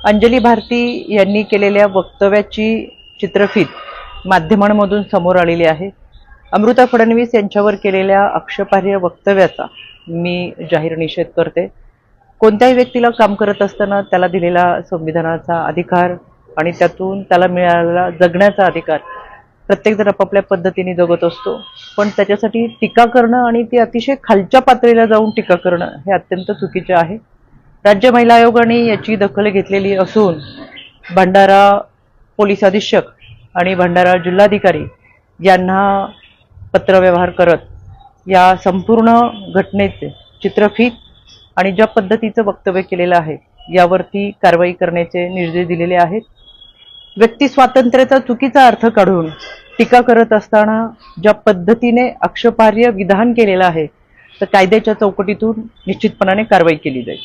अंजली भारती यांनी केलेल्या वक्तव्याची चित्रफीत माध्यमांमधून समोर आलेली आहे। अमृता फडणवीस यांच्यावर केलेल्या आक्षेपार्ह वक्तव्याचा मी जाहीर निषेध करते। कोणत्याही व्यक्तीला काम करत असताना त्याला दिलेला संविधानाचा अधिकार आणि त्यातून त्याला मिळालेला जगण्याचा अधिकार प्रत्येकजण आपापल्या पद्धतीने जगत असतो, पण त्याच्यासाठी टीका करणं आणि ती अतिशय खालच्या पातळीला जाऊन टीका करणं हे अत्यंत चुकीचे आहे। राज्य महिला आयोगाने याची दखल घेतलेली असून भंडारा पोलीस अधीक्षक आणि भंडारा जिल्हाधिकारी यांना पत्रव्यवहार करत या संपूर्ण घटनेचे चित्रफीत आणि ज्या पद्धतीचं वक्तव्य केलेलं आहे यावरती कारवाई करण्याचे निर्देश दिलेले आहेत। व्यक्ती स्वातंत्र्याचा चुकीचा अर्थ काढून टीका करत असताना ज्या पद्धतीने आक्षेपार्ह विधान केलेलं आहे तर कायद्याच्या चौकटीतून निश्चितपणाने कारवाई केली जाईल।